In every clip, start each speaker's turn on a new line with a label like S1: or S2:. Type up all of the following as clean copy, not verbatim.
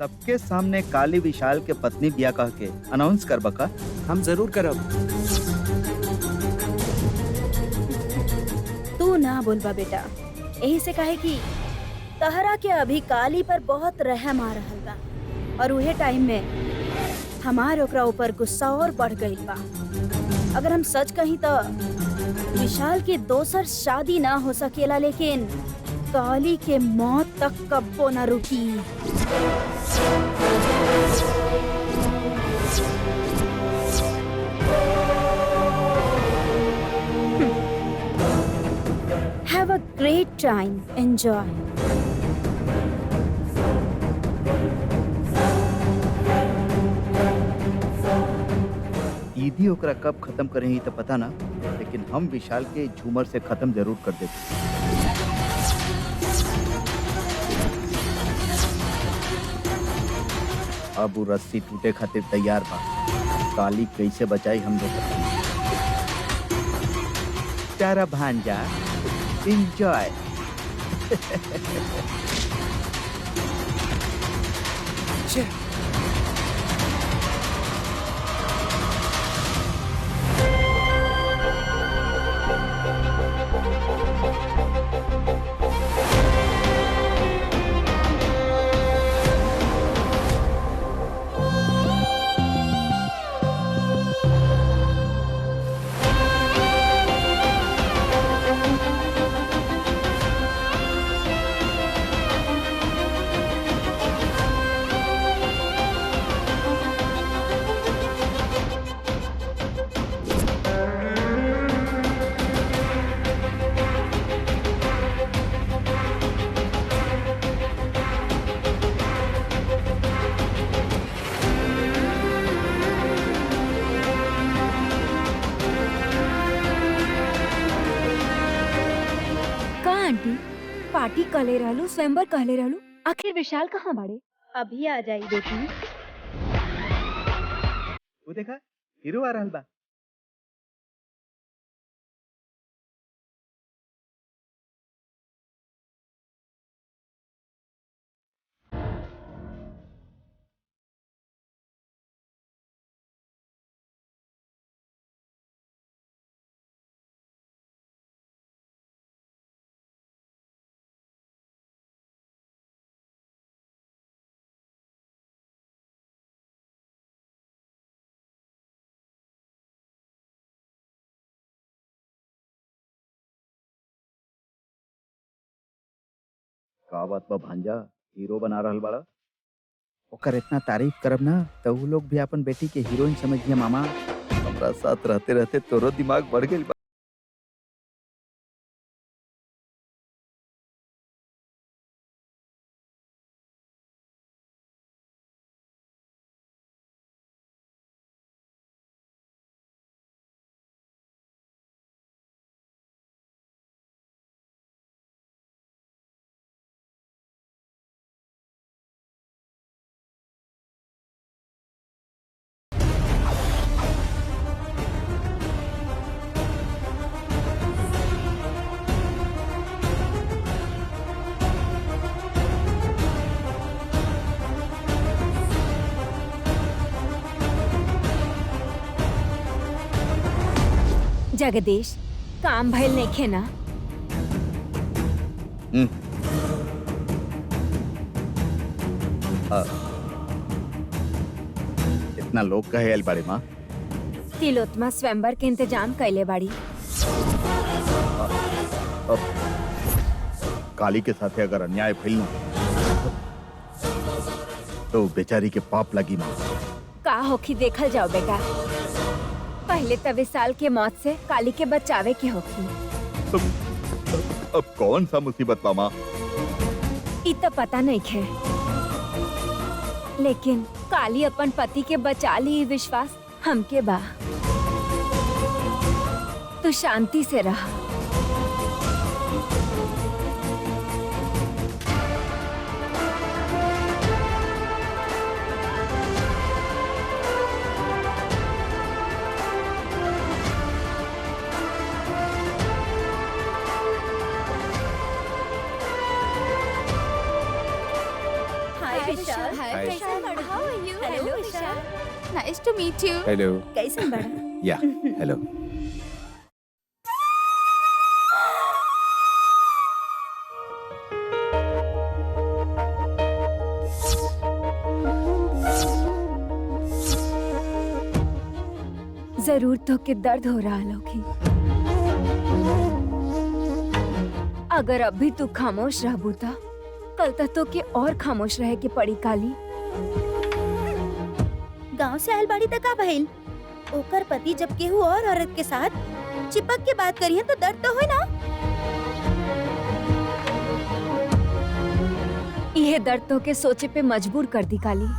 S1: सबके सामने काली विशाल के पत्नी बिया कह के अनाउंस कर बका।
S2: हम जरूर करब।
S3: तू ना बोलबा बेटा, यही से कहे कि तहरा के अभी काली पर बहुत रहम आ रहल बा और उहे टाइम में हमार ओकरा ऊपर गुस्सा और बढ़ गई बा। अगर हम सच कहीं तो विशाल की दोसर शादी ना हो सकेला, लेकिन काली के मौत तक कब्बो न रुकी। Have a great time. Enjoy.
S1: दीदी ओकरा कब खत्म करेंगी तो पता ना, लेकिन हम विशाल के झूमर से खत्म जरूर कर देते। अब वो रस्सी टूटे खातिर तैयार बा। काली कैसे बचाई हम लोग। तारा भांजा एंजॉय।
S3: आंटी पार्टी कहले रहलू, स्वयंवर कहले रहलू, आखिर विशाल कहाँ बाड़े? अभी आ जाई बेटी।
S1: वो देखा हीरो आ रहल बा। का बात बा भांजा, हीरो बना रहल बाड़ा। ओकर इतना तारीफ करब ना तो वो लोग भी अपन बेटी के हीरोइन समझिए मामा। हमरा साथ रहते रहते तोरो दिमाग बढ़ गई बा।
S3: जगदीश, काम भइल नइखे ना?
S1: इतना लोग कहे आइल बाड़े माँ।
S3: तिलोत्तमा स्वयंवर के इंतजाम कैले बाड़ी।
S1: अब काली के साथे अगर अन्याय भइल ना तो बेचारी के पाप लगी माँ।
S3: का होखी देखल जाओ बेटा। पहले तो विशाल के मौत से काली के बचावे के होखी।
S1: अब कौन सा मुसीबत बा माँ?
S3: इ तो पता नहीं है, लेकिन काली अपन पति के बचा ली, विश्वास हमके बा। तू शांति से रह।
S2: Hi.
S3: Vishal, how are you? Hello Vishal,
S2: Nice to meet you.
S4: Hello
S3: कैसे हैं बड़ा?
S4: या हेलो
S5: जरूर तो के दर्द हो रहा होगी। अगर अभी तू खामोश रहबू त कल तक तो के और खामोश रहे के पड़ी काली।
S3: गांव से आयल बाड़ी तक का भइल? ओकर पति जब केहू और औरत के साथ चिपक के बात करिए तो दर्द तो होई ना?
S5: यह दर्द तो के सोचे पे मजबूर कर दी काली।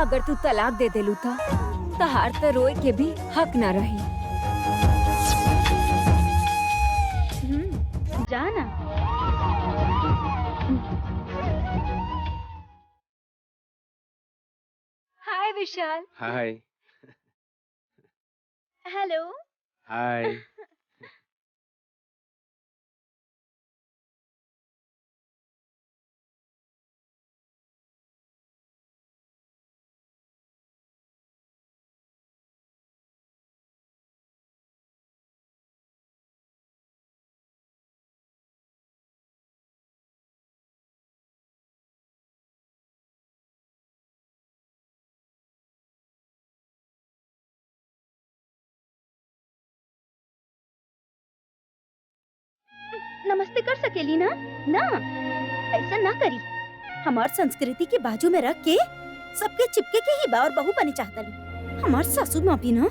S5: अगर तू तलाक दे देलू था तहार त रोए के भी हक न रही।
S3: जाना।
S5: हाय विशाल।
S4: Hi
S3: hello.
S4: हाय
S3: नमस्ते कर सकेली ना? ना, ऐसा ना करी। हमार संस्कृति के बाजू में रख के सबके चिपके के ही बा और बहू बने चाहतली। हमार सासू माँ भी ना।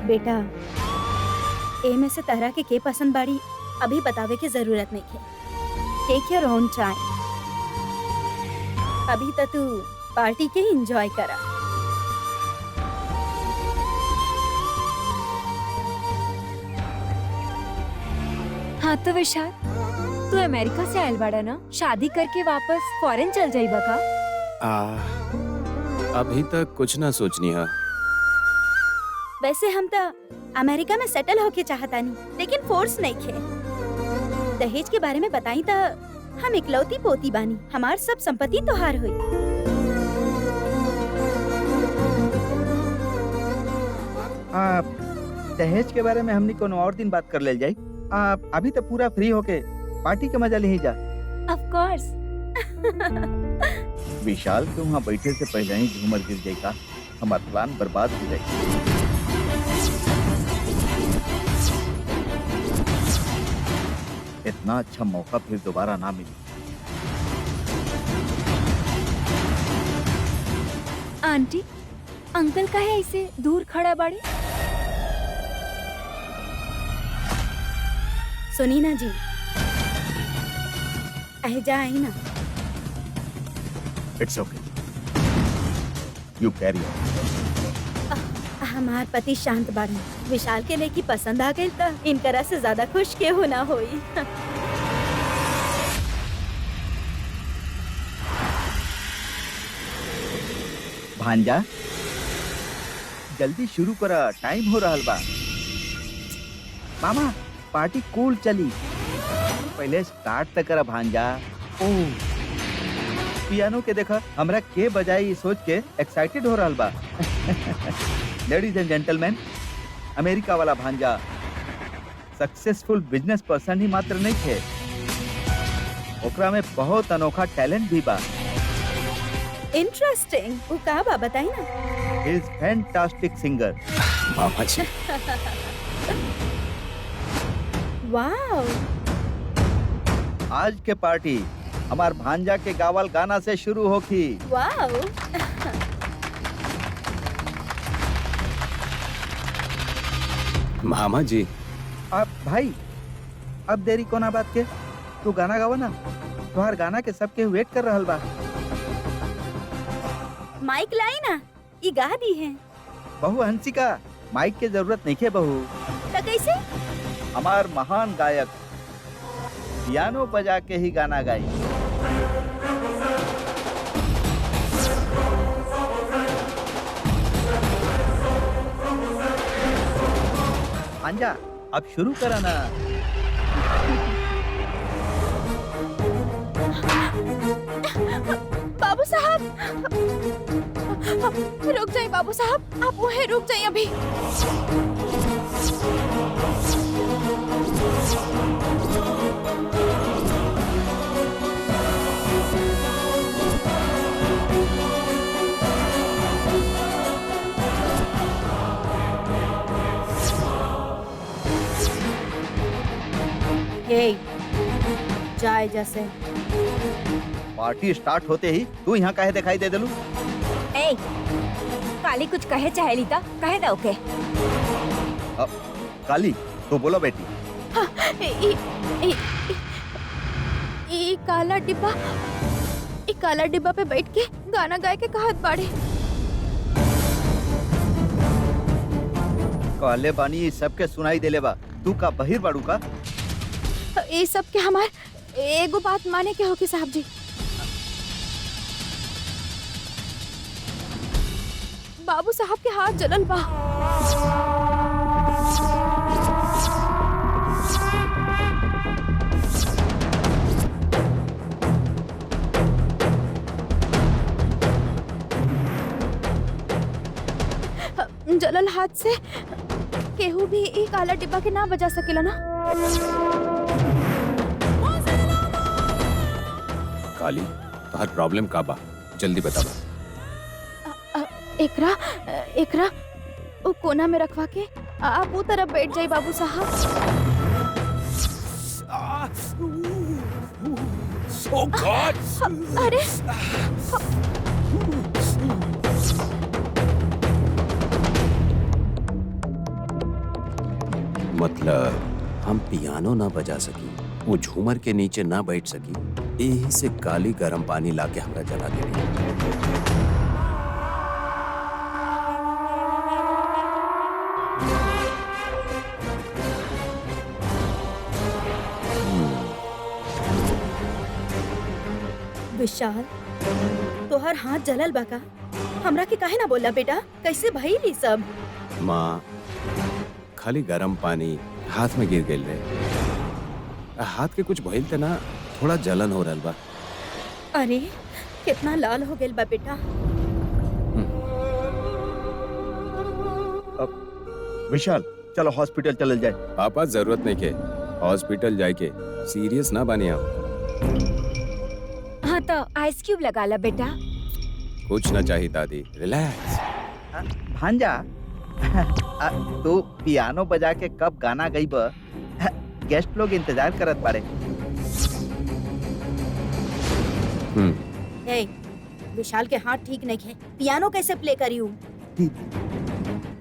S3: बेटा, ए में से तहरा के पसंद बाड़ी अभी बतावे के जरूरत नहीं है। टेक योर ओन टाइम। अभी तो तू पार्टी के एंजॉय करा।
S5: हाँ तो विशाल, तू अमेरिका से आयल बाड़ा ना? शादी करके वापस फॉरेन चल जाइबा का?
S4: अभी तक कुछ ना सोचनी है।
S3: वैसे हम तो अमेरिका में सेटल होके चाहतानी, लेकिन फोर्स नहीं खे। दहेज के बारे में बताई तो हम इकलौती पोती बानी। हमार सब संपत्ति तोहार हुई।
S1: दहेज के बारे में हमनी कोनो और दिन बात कर ले जाई। अभी तो पूरा फ्री होके पार्टी के मजा ले जा।
S5: Of course.
S1: विशाल के वहाँ बैठे से पहले ही झूमर गिर जाए का हमारा प्लान बर्बाद हो जाए। इतना अच्छा मौका फिर दोबारा ना मिले।
S5: आंटी, अंकल का है ऐसे दूर खड़ा बाड़े?
S3: सुनी ना जी, जा आई ना।
S1: It's okay, you carry on.
S3: हमार पति शांत बाड़े। विशाल के लेकी पसंद आ गई तो इनकरा से ज्यादा खुश के हो ना होई।
S1: भांजा, जल्दी शुरू करा, टाइम हो रहा बा। मामा, पार्टी कूल चली। पहले स्टार्ट तक करा भांजा। ओह, पियानो के देखा हमरा के बजाई सोच के एक्साइटेड हो रहा बा। लेडीज एंड जेंटलमैन, अमेरिका वाला भांजा सक्सेसफुल बिजनेस पर्सन ही मात्र नहीं थे, ओकरा में बहुत अनोखा टैलेंट भी बा।
S3: इंटरेस्टिंग। वो का बा बताई ना।
S1: He is fantastic singer.
S4: मामा जी
S3: वाओ।
S1: आज के पार्टी हमार भांजा के गावल गाना से शुरू होगी।
S3: वाओ।
S4: मामा जी
S1: अब भाई, अब देरी कोना बात के, तू गाना गावा ना। तुम्हार गाना के सबके वेट कर रहल बा।
S3: माइक लाई ना, ये गा दी है।
S1: बहू हंसिका, माइक के जरूरत नहीं है बहू।
S3: तो कैसे?
S1: हमार महान गायक पियानो बजा के ही गाना गाई। भांजा, अब शुरू करा ना।
S3: बाबू साहब, रुक जाइए बाबू साहब, आप वहीं रुक जाइए अभी। हे, जाए जैसे।
S1: पार्टी स्टार्ट होते ही तू यहाँ काहे दिखाई दे देलू?
S5: ए काली कुछ कहे चाहे लीता कहे दो के।
S1: काली तो बोलो बेटी।
S3: हाँ, ई काला डिब्बा पे बैठ के गाना गाए के कहत बाड़े।
S1: कहले बानी ई सबके सुनाई देले बा, तू का बहिर बाड़ू का?
S3: ये सब के हमार एगो बात माने के हो कि साहब जी, बाबू साहब के हाथ जलल बा। जलल हाथ से केहू भी ई काला डिब्बा के ना बजा सकेला ना।
S4: काली तोहर प्रॉब्लम का बा, जल्दी बता बा।
S3: एकरा वो कोना में रखवा के आप वो तरफ बैठ जाइए बाबू साहब।
S4: Oh God!
S3: अरे
S4: मतलब हम पियानो ना बजा सकी, वो झूमर के नीचे ना बैठ सकी, यही से काली गरम पानी लाके हमरा जला देली।
S3: विशाल, तोहर हाथ जलल बा का? हमरा के काहे ना बोला बेटा? कैसे भइल ई सब?
S4: माँ, खाली गरम पानी हाथ में गिर गई रहे। हाथ के कुछ भइल त ना, थोड़ा जलन हो रहल बा।
S3: अरे कितना लाल हो गेल बा बेटा।
S1: विशाल चलो हॉस्पिटल चलल जाए।
S4: पापा जरूरत नहीं के हॉस्पिटल जाए के, सीरियस ना बने आप।
S5: हाँ तो आइस क्यूब लगा ला बेटा।
S4: कुछ ना चाहिए दादी, रिलैक्स।
S1: भांजा तू पियानो बजा के कब गाना गई बा? गेस्ट लोग इंतजार करत बारे।
S3: हे, विशाल के हाथ ठीक नहीं है, पियानो कैसे प्ले करियो?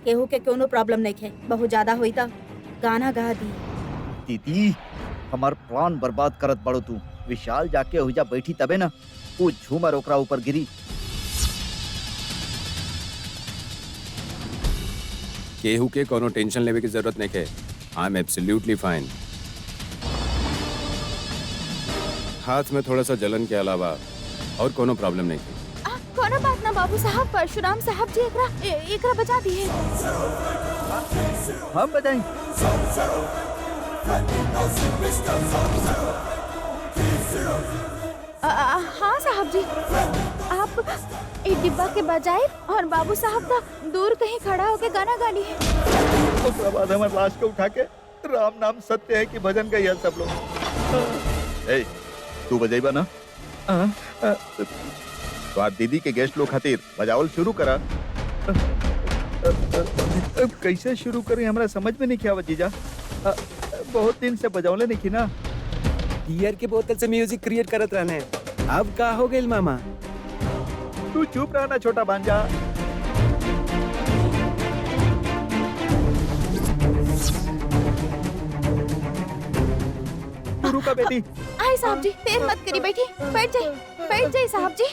S3: केहू के कोनो प्रॉब्लम नहीं है, बहुत ज्यादा हुई तो गाना गा दी।
S1: दीदी हमार प्लान बर्बाद करत बड़ो तू। विशाल जाके हुजा बैठी तबे ना वो झूमर ओकरा ऊपर गिरी।
S4: केहू के कोनो टेंशन लेवे की जरूरत नहीं के। I am absolutely fine. हाथ में थोड़ा सा जलन के अलावा और कोनो प्रॉब्लम नहीं थी।
S3: कोनो बात ना बाबू साहब, परशुराम साहब जी एकरा बजा दिए।
S1: हम बजाएं।
S3: हाँ साहब जी, आप एक डिब्बा के बजाए और बाबू साहब का दूर कहीं खड़ा होके गाना गा लिए।
S1: उसके बाद हमारे लाश को उठा के राम नाम सत्य है कि भजन गई है सब लोग। ए, तू बजाइबा ना? तो आप दीदी के गेस्ट लोग खातिर बजावल शुरू करा। अब कैसे शुरू करें हमरा समझ में नहीं क्या जीजा। बहुत दिन से बजावले नहीं की ना।
S4: बियर के बोतल से म्यूजिक क्रिएट करत रहने, अब का हो गइल मामा?
S1: तू चुप रहा ना छोटा भांजा। तू रुका बेटी।
S3: आए साहब जी, देर मत करी, बैठ जाइए साहब जी।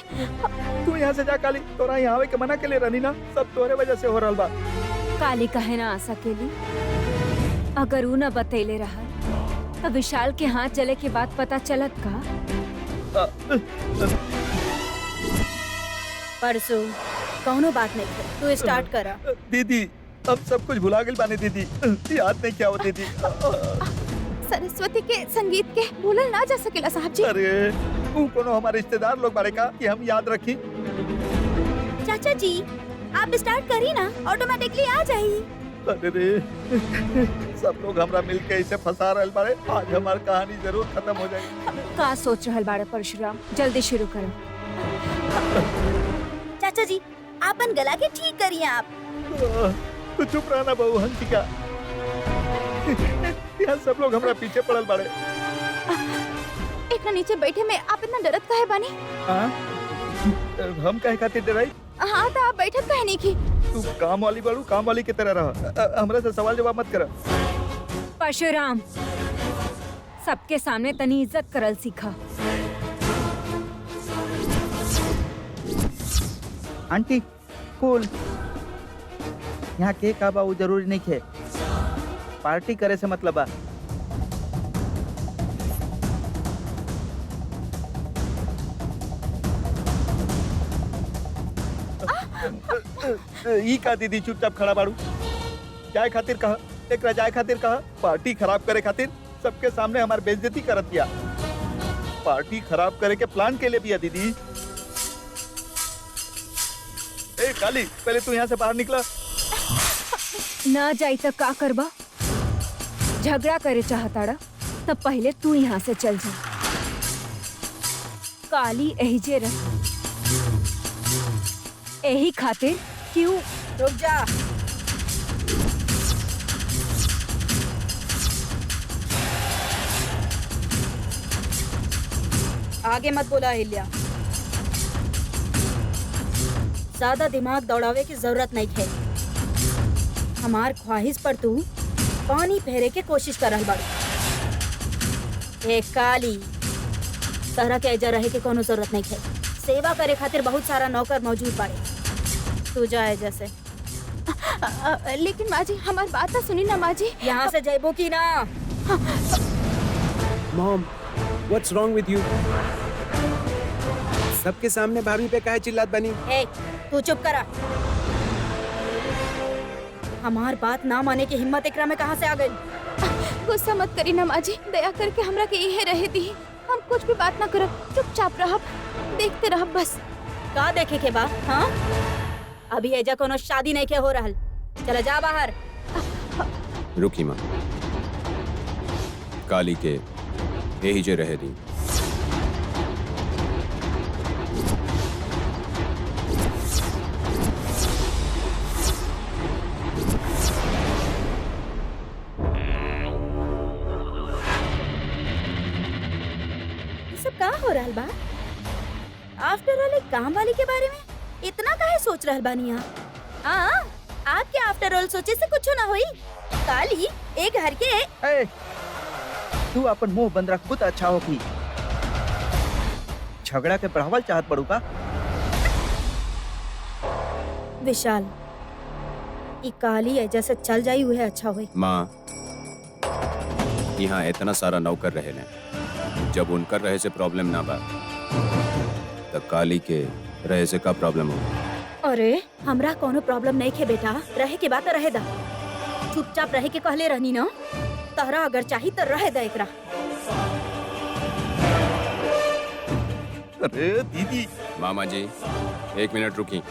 S1: तू यहाँ से जा काली, तोरा यहाँ आवे के मना के लिए रहनी ना, सब तोरे वजह से हो रहल बा।
S5: काली कहे ना आ सकेली, अगर ऊ न बतैले रहा तो विशाल के हाथ जले के बाद पता चलत का?
S3: परसों कौनो बात नहीं है, तू स्टार्ट करा।
S1: दीदी हम सब कुछ भुला गए बानी दीदी, याद नहीं क्या होती थी।
S2: सरस्वती के संगीत के भूलल ना जा सकेला साहब जी।
S1: अरे तू कोनो हमारे रिश्तेदार लोग बारे का कि हम याद रखी।
S3: चाचा जी आप स्टार्ट करी ना, ऑटोमेटिकली आ जाई।
S1: अरे रे सब लोग हमरा मिलके इसे फंसा रहल बारे, आज हमारी कहानी जरूर खत्म हो जाएगी।
S5: का सोच रहल बाड़े परशुराम, जल्दी शुरू करो।
S3: चाचा जी आपन गला के ठीक करिए आप।
S1: तू चुप रहना बहू हंसिका, यहाँ सब लोग हमरा पीछे पड़ल बारे।
S2: एक नीचे बैठे में आप इतना डरत काहे बानी?
S1: हाँ? हम कहे खातिर डराई?
S2: हाँ तो आप बैठत काहे नहीं की?
S1: तू काम वाली बाड़ू, काम वाली की तरह रह, हमरा से सवाल जवाब मत कर।
S5: परशुराम सबके सामने तनी इज्जत करल सीखा।
S1: आंटी कूल, यहाँ के का बा वो जरूरी नहीं है, पार्टी करे से मतलब बा। ई का दीदी चुपचाप खड़ा बाड़ू, जाए खातिर कहा, एक जाए खातिर कहा, पार्टी खराब करे खातिर सबके सामने हमार बेइज्जती करत दिया। पार्टी खराब करे के प्लान के लिए दिया दीदी। ए काली, पहले तू यहाँ से बाहर निकला।
S5: ना जाई तो का करबा? झगड़ा करे चाहताड़ा तब पहले तू यहाँ से चल जा। काली एहिजे रह, एही खातिर क्यों?
S3: रुक जा। आगे मत बोला अहिल्या, ज्यादा दिमाग दौड़ावे की जरूरत नहीं है। हमार ख्वाहिश पर तू पानी फेरे के कोशिश कर रहल बाड़ी। ए काली, तरह के एजा रहे के कोनो जरूरत नहीं है। सेवा करे खातिर बहुत सारा नौकर मौजूद बाड़े, तू जाए जैसे।
S2: लेकिन माँ जी हमारी बात तो सुनी ना माँ जी।
S3: यहाँ से जयबो की ना।
S4: मॉम, व्हाट्स रॉन्ग विद यू? सबके सामने भाभी पे काहे चिल्लात बनी?
S3: ए, तू चुप करा। हमार बात ना माने की हिम्मत एकरा में कहाँ से आ गई?
S2: गुस्सा मत करी ना माँ जी, दया करके हमरा के यही रहे दी। हम कुछ भी बात ना करब, चुपचाप रहब, देखते रहब बस।
S3: का देखे के बा? हाँ, अभी एजा कोनो शादी नहीं के हो रहल। चला जा बाहर।
S4: रुकी माँ, काली के यही जे रहे दी।
S3: ये सब का हो रहल बा? आफ्टर ऑल एक काम वाली के बारे में इतना काहे सोच रहल बानी आप? हाँ, आपके आफ्टर ऑल सोचे से कुछ ना होई। काली एक घर के।
S1: ए, तू अपन मुंह बंद रख, खुद अच्छा होगी। झगड़ा के बढ़ावल चाहत पड़ू का?
S3: विशाल, ई काली एजा से चल जाई हुए अच्छा होई।
S4: माँ, यहाँ इतना सारा नौकर रहे ने, जब उनकर रहे से प्रॉब्लम ना बा तो काली के रहे से का प्रॉब्लम हो?
S3: अरे हमरा कोनो प्रॉब्लम नहीं खे बेटा, रहे के बात रहे दा। चुपचाप रहे के कहले रहनी ना, तहरा अगर चाही तो रहे दा एकरा।
S1: अरे दीदी,
S4: मामा जी, 1 मिनट रुकी।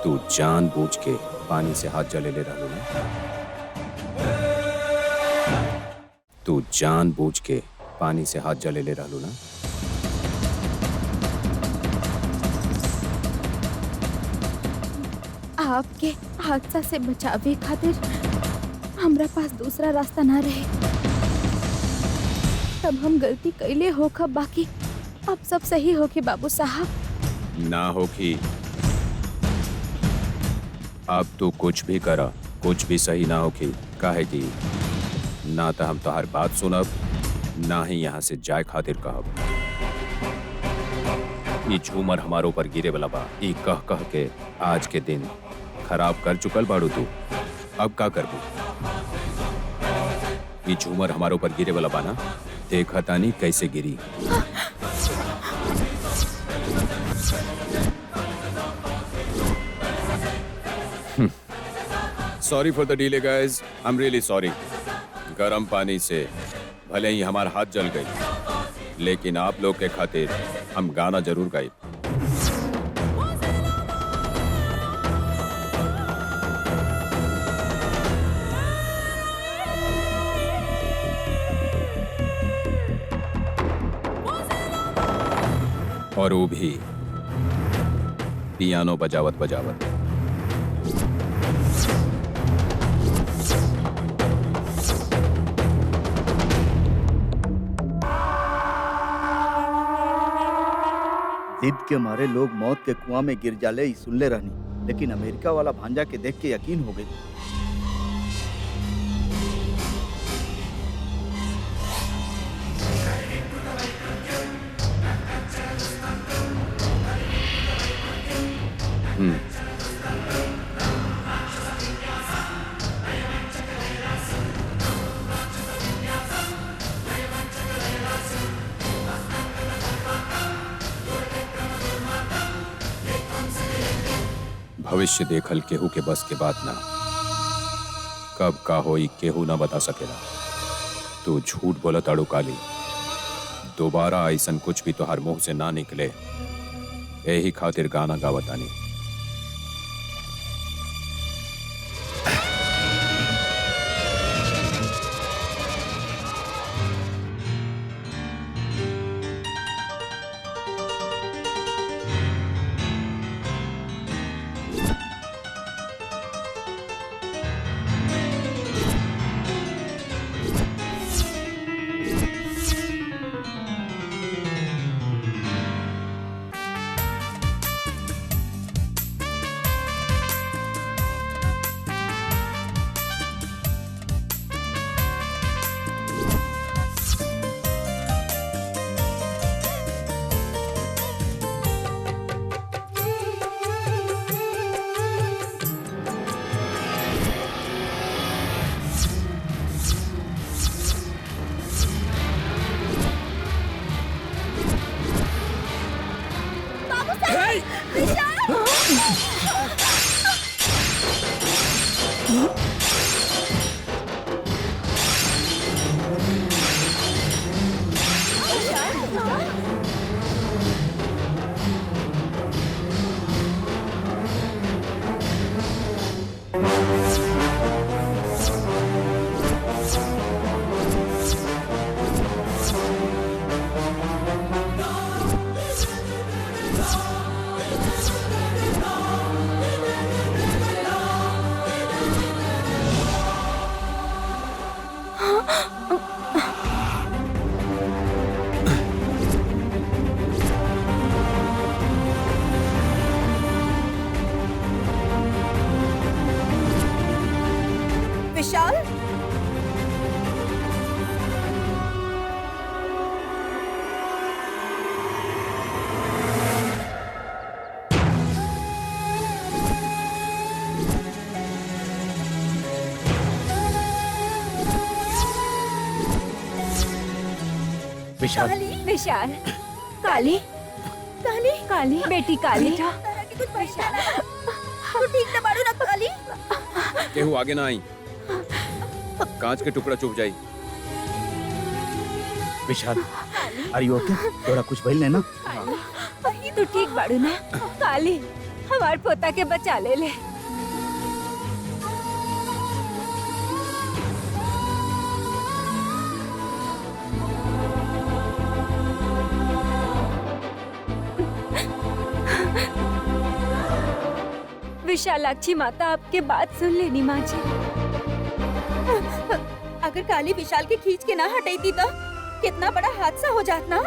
S4: तू जानबूझ के पानी से हाथ जले ले रहलू ना? तू जानबूझ के पानी से हाथ जले ले रहलू ना?
S2: आपके हादसा से बचावे खातिर हमरा पास दूसरा रास्ता ना रहे, तब हम गलती कैले होखा। बाकी अब सब सही होके बाबू साहब।
S4: ना होगी। अब तू कुछ भी करा, कुछ भी सही ना होगी। काहे की ना तो हम तोहार बात सुनब, ना ही यहाँ से जाए खातिर कहब। ये झूमर हमारे ऊपर गिरे वाला बा। ई कह कह के आज के दिन खराब कर चुकल बाड़ू तू। अब का करबू? ये झूमर हमारे ऊपर गिरे वाला बा ना, देखा तानी कैसे गिरी। Sorry for the delay guys, I am really sorry. गर्म पानी से भले ही हमारा हाथ जल गई, लेकिन आप लोग के खातिर हम गाना जरूर गाए। और वो भी पियानो बजावत बजावत।
S1: जिद के मारे लोग मौत के कुआं में गिर जाले ई सुनले रहनी, लेकिन अमेरिका वाला भांजा के देख के यकीन हो गई।
S4: भविष्य देखल केहू के बस के बात ना, कब का होई केहू ना बता सकेला। तू झूठ बोलत अड़ू काली, दोबारा ऐसन कुछ भी तोहार मुंह से ना निकले, यही खातिर गाना गावतानी।
S3: विशाल,
S1: विशाल,
S5: विशाल, काली,
S3: काली,
S5: काली, बेटी काली।
S3: तरह की कुछ परेशान है। तू ठीक न बाड़ू ना काली?
S4: केहू आगे ना आई, कांच के टुकड़ा चुभ जाई।
S1: विशाल, आर यू ओके? थोड़ा कुछ भइल ना?
S5: तू ठीक बाड़ू ना? काली, हमार पोता के बचा ले ले। विशालाक्षी माता आपके बात सुन लेनी माँ जी।
S3: अगर काली विशाल के खींच के ना हटाई थी तो कितना बड़ा हादसा हो जात ना।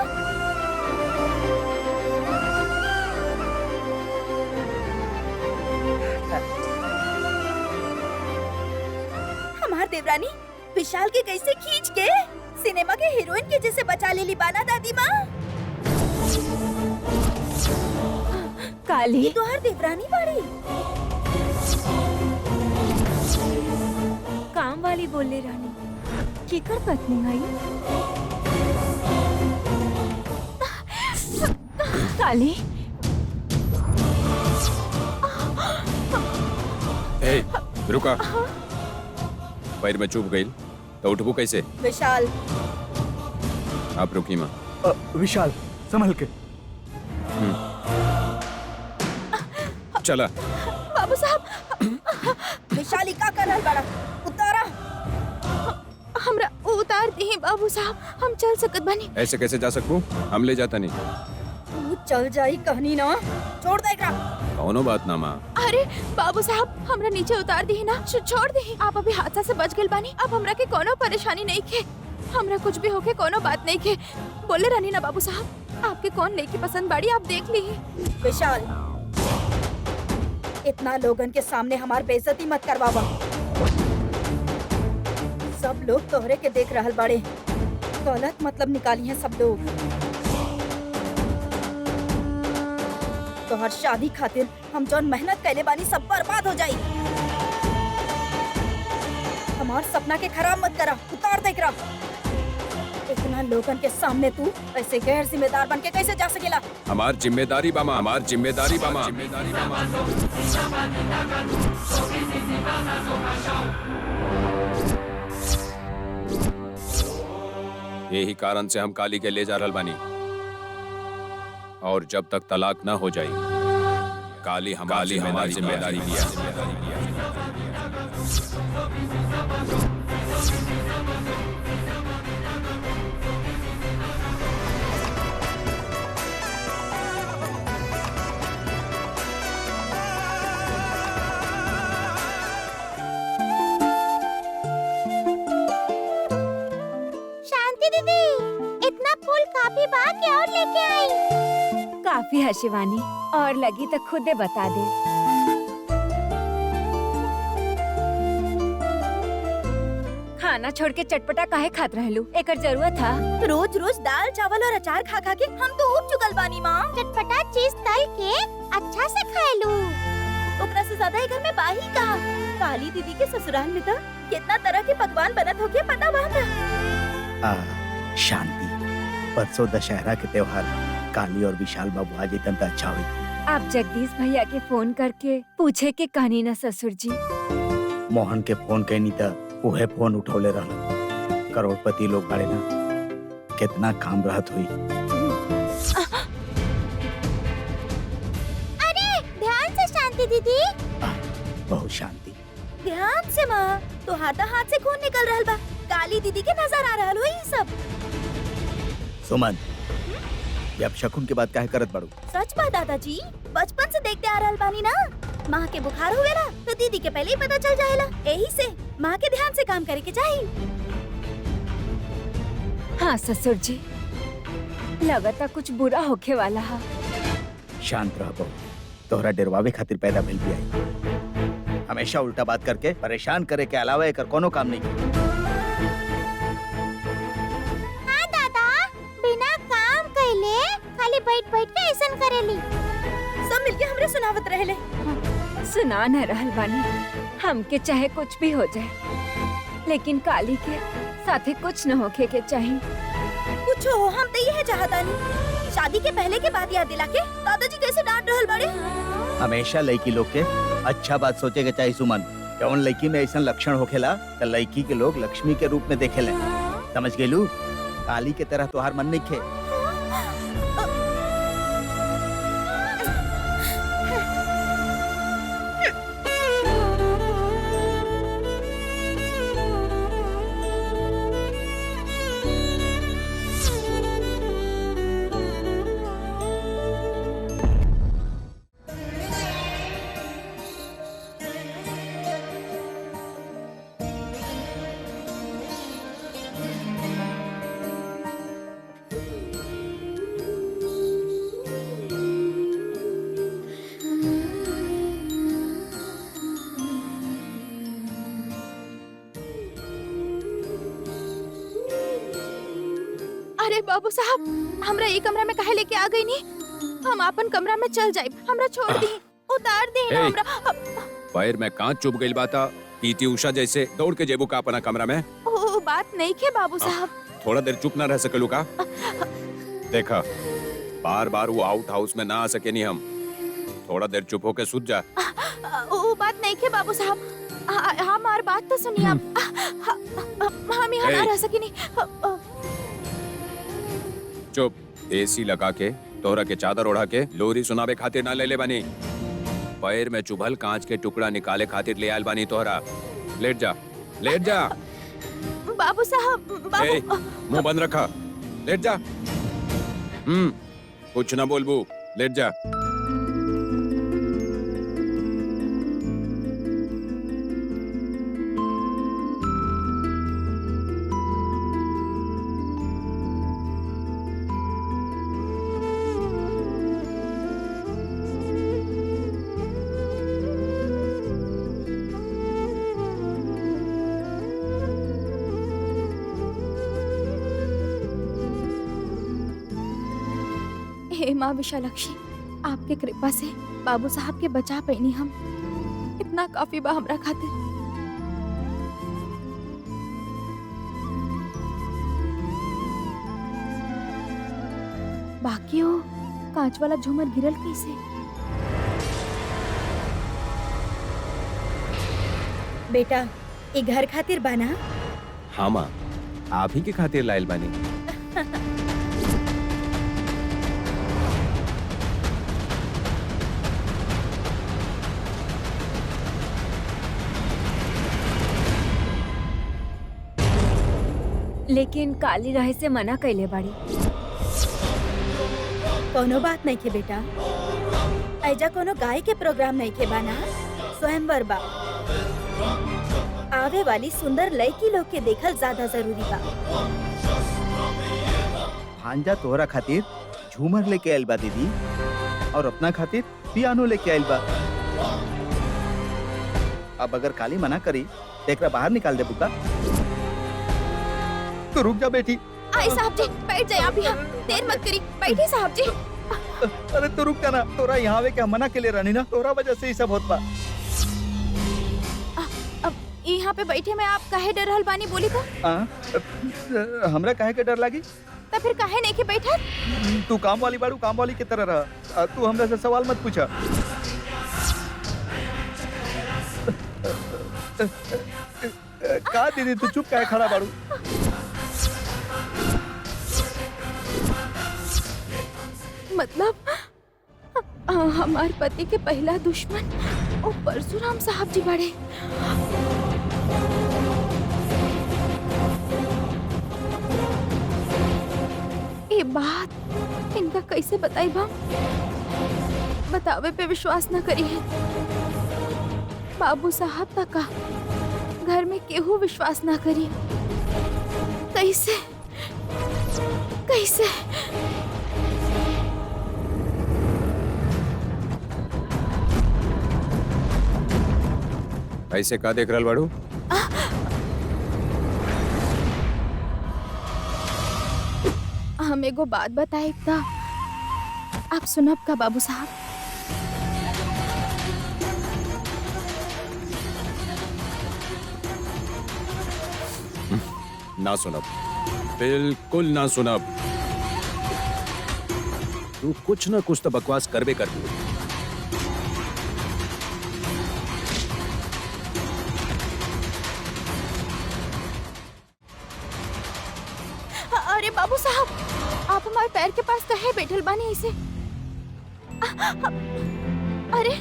S3: हमार देवरानी विशाल के कैसे खींच के सिनेमा के हीरोइन के जैसे बचा ले ली बाना दादी माँ।
S5: काली
S3: ये तोहर देवरानी बाड़ी।
S5: काम वाली बोले रानी केकर पत्नी आई। काली
S4: ए, रुका। पैर में चुभ गई तो उठबू कैसे?
S3: विशाल
S4: आप रुकी माँ।
S1: विशाल संभल के।
S4: चला।
S2: बाबू साहब
S3: विशाली का कर रहल बाड़ा? उतारा।
S2: हमरा उतार दी बाबू साहब, हम चल सकत बानी।
S4: ऐसे कैसे जा सकूं? हम ले जाता नहीं।
S3: तू चल जाई कहनी ना, छोड़ दे एकरा।
S4: कौनो बात ना माँ।
S2: अरे बाबू साहब हमरा नीचे उतार दी ना, छोड़ दी। आप अभी हादसा से बच गए बानी, अब हमरा के कोनो परेशानी नहीं खे। हमरा कुछ भी होके कोनो बात नहीं खे। बोले रानी ना बाबू साहब, आपके कौन लेके पसंद बाड़ी आप देख ली।
S3: विशाल इतना लोगन के सामने हमार बेइज्जती मत करवावा। सब लोग तोहरे के देख रहल बाड़े, गलत मतलब निकाली है सब लोग। तोहर शादी खातिर हम जौन मेहनत कैले बानी सब बर्बाद हो जाई। हमार सपना के खराब मत करा, उतार दे एकरा। इतना लोगन के सामने तू ऐसे गैर जिम्मेदार बन के कैसे जा सकेला?
S4: हमार जिम्मेदारी बामा, हमार जिम्मेदारी बामा। यही कारण से हम काली के ले जा रहल बानी, और जब तक तलाक न हो जाए काली हमारी जिम्मेदारी लिया।
S2: शांति दीदी, इतना फूल काफी बा के और लेके आई।
S5: काफी है शिवानी, और लगी तो खुदे बता दे। खाना छोड़ के चटपटा काहे खात रहलू? एकर जरूरत था?
S3: रोज रोज दाल चावल और अचार खा खा के हम तो उब चुकल बानी माँ।
S2: चटपटा चीज तल के अच्छा से खा लू।
S3: ओकरा से ज्यादा घर में बाही कहा। काली दीदी के ससुराल में तो कितना तरह के पकवान बनत होके पता बा हमरा।
S1: शांति, परसों दशहरा के त्योहार काली और विशाल बाबू आ जेतन तो अच्छा हुई।
S5: आप जगदीश भैया के फोन करके पूछे के कहनी ना ससुर जी।
S1: मोहन के फोन कहनी तो उहे फोन उठौले रहल। करोड़पति लोग बाड़े ना, कितना काम रहत हुई।
S2: अरे ध्यान से शांति दीदी।
S1: बहुत शांति।
S3: ध्यान से माँ, तो हाथ से खून निकल रहल बा। काली दीदी के नजर आ रहल हो ये सब।
S1: सुमन, ये अब शकुन के बाद काहे करत बाड़ू?
S3: सच बा दादाजी, बचपन से देखते आ रहल बानी ना। माँ के बुखार होवेला तो दीदी के पहले ही पता चल जाएला। यही से माँ के ध्यान से काम करे के चाहिए।
S5: हाँ ससुर जी, लगता कुछ बुरा होके वाला है।
S1: शांत रह बहू, तोहरा डरवावे खातिर पैदा भेल भी आई। हमेशा उल्टा बात करके परेशान करे के अलावा एकर कोनो काम नहीं की।
S2: हाँ दादा, बिना काम कैले खाली बैठ बैठ के ऐसन करेली।
S3: सब मिलके हमरे सुनावत रहले।
S5: सुना न रहल बानी, हमके चाहे कुछ भी हो जाए, लेकिन काली के साथे कुछ न होके के चाहिए।
S3: कुछ हो हम तो यह चाहता नहीं। शादी के पहले के बात याद दिला के दादाजी कैसे डांट रहल बाड़े।
S1: हमेशा लड़की लोग के अच्छा बात सोचे के चाहिए सुमन। जौन लड़की में ऐसा लक्षण होखेला तो लड़की के लोग लक्ष्मी के रूप में देखेले। समझ गेलू? काली के तरह तोहार मन नहीं खे।
S2: अरे बाबू साहब, हमरा ये कमरा में काहे लेके आ गई नी? हम अपन कमरा में चल जाए, हमरा छोड़ दी, उतार दी ना
S4: ए!
S2: हमरा।
S4: पैर में कांच चुभ गई बाता, पीटी उषा जैसे दौड़ के जेबू का अपना कमरा में।
S2: ओ बात नहीं के बाबू साहब।
S4: थोड़ा देर चुप ना रह सकलू का? देखा, बार बार वो आउट हाउस में ना आ सके नहीं हम। थोड़ा देर चुप होके सूत जा।
S2: ओ बात नहीं के बाबू साहब, हमार बात तो सुनिए आप। हम यहाँ ना
S4: ए!
S2: रह सकी नहीं।
S4: चुप। एसी लगा के तोहरा के चादर ओढ़ा के लोरी सुनावे खातिर ना ले बानी। पैर में चुभल कांच के टुकड़ा निकाले खातिर ले आयल बानी तोहरा। लेट जा, लेट जा।
S2: बाबू साहब,
S4: ए,
S2: बाबू।
S4: मुंह बंद रखा, लेट जा। कुछ ना बोलबू, लेट जा।
S2: हे माँ विशालक्षी, आपके कृपा से बाबू साहब के बचा पैनी हम, इतना काफी बा हमरा खातिर। बाकी हो कांच वाला झूमर गिरल कैसे?
S3: बेटा ये घर खातिर बना।
S4: हाँ माँ, आप ही के खातिर लायल बानी।
S5: लेकिन काली रहे से मना कैले बाड़ी।
S3: कोनो बात नहीं के बेटा, ऐजा कोनो गाय के प्रोग्राम नहीं के बाना, स्वयंवर बा। आवे वाली सुंदर लड़की लोग के देखल ज्यादा जरूरी बा।
S1: भांजा तोहरा खातिर झूमर लेके आयल बा दीदी, और अपना खातिर पियानो लेके आयल बा। अब अगर काली मना करी तो एकरा बाहर निकाल दे बुका। तो रुक जा बेटी।
S2: आई साहब जी, बैठ जाए आप यहाँ, देर मत करी, बैठिए साहब जी।
S1: अरे तो रुक जा ना, तोरा यहाँ आवे क्या मना के ले रानी ना, तोरा वजह से ही सब होत बा।
S2: अब यहाँ पे बैठे में आप काहे डर रहल बानी बोली तो?
S1: हमरा काहे के डर लागी?
S2: तो फिर काहे नहीं के बैठा?
S1: तू काम वाली बाड़ू, काम वाली की तरह रहा। तू हमरा से सवाल मत पूछा। का दीदी तू चुप काहे खड़ा बाड़ू?
S2: मतलब हमार पति के पहला दुश्मन ओ परशुराम साहब जी बड़े। ये बात इनका कैसे बताई बा? बतावे पे विश्वास न करी है। बाबू साहब तक का घर में केहू विश्वास न करी। कैसे कैसे?
S4: ऐसे का देख रहल बाड़ू?
S2: हम एगो बात बताए था, आप सुनब का बाबू साहब?
S4: ना सुनब, बिल्कुल ना सुनब। तू कुछ ना कुछ तो बकवास करबे कर।
S2: अरे बाबू साहब, आप हमारे पैर के पास कहे बैठल बानी ऐसे? अरे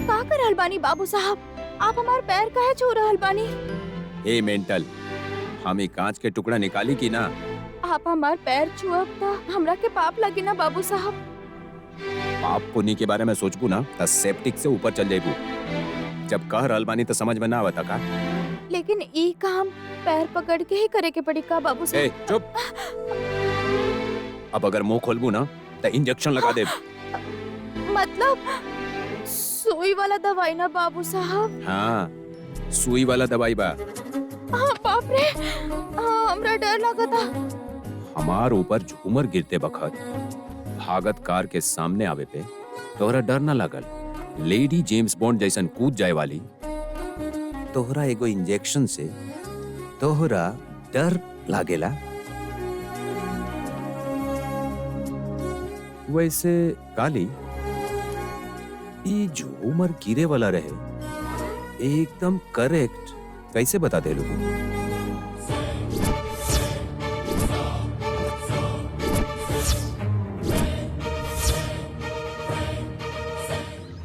S2: का कर रहल बानी बाबू साहब? आप हमारे पैर काहे छू रहल बानी?
S4: ए मेंटल, हम ई कांच के टुकड़ा निकाली की ना?
S2: आप हमारे पैर छुअब तो हमरा के पाप लगे ना बाबू साहब?
S4: पाप पुण्य के बारे में सोचबू ना तो सेप्टिक से ऊपर चल जाबू। जब कह रहल बानी तो समझ में ना आवता का?
S2: लेकिन ई काम पैर पकड़ के ही करे के पड़ी का बाबू
S4: ए
S2: साहब?
S4: चुप। अब अगर मुंह खोलबू ना तो इंजेक्शन लगा दे।
S2: मतलब सुई वाला दवाई ना बाबू साहब?
S4: हाँ, सुई वाला दवाई बा।
S2: हाँ, बाप रे, हाँ, हमरा डर लगा था।
S4: हमार ऊपर झूमर गिरते बखत भागत कार के सामने आवे पे तोहरा डर ना लागल? लेडी जेम्स बॉन्ड जैसन कूद जाए वाली तोहरा एगो इंजेक्शन से तोहरा डर लागेला? वैसे काली ई झूमर गिरे वाला रहे एकदम करेक्ट कैसे बता दे लोग?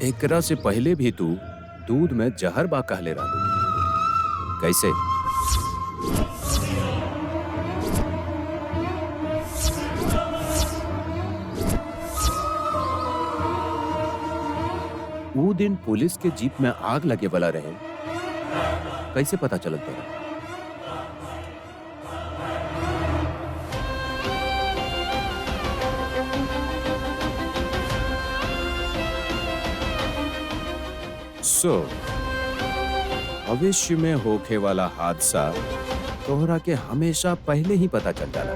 S4: एकरा से पहले भी तू दूध में जहर बा कहले रहलू, कैसे? वो दिन पुलिस के जीप में आग लगे वाला रहे, कैसे पता चलत तोरा? भविष्य में होखे वाला हादसा तोहरा के हमेशा पहले ही पता चल जाला।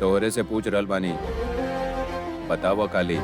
S4: तोहरे से पूछ रहल बानी, बतावा काली।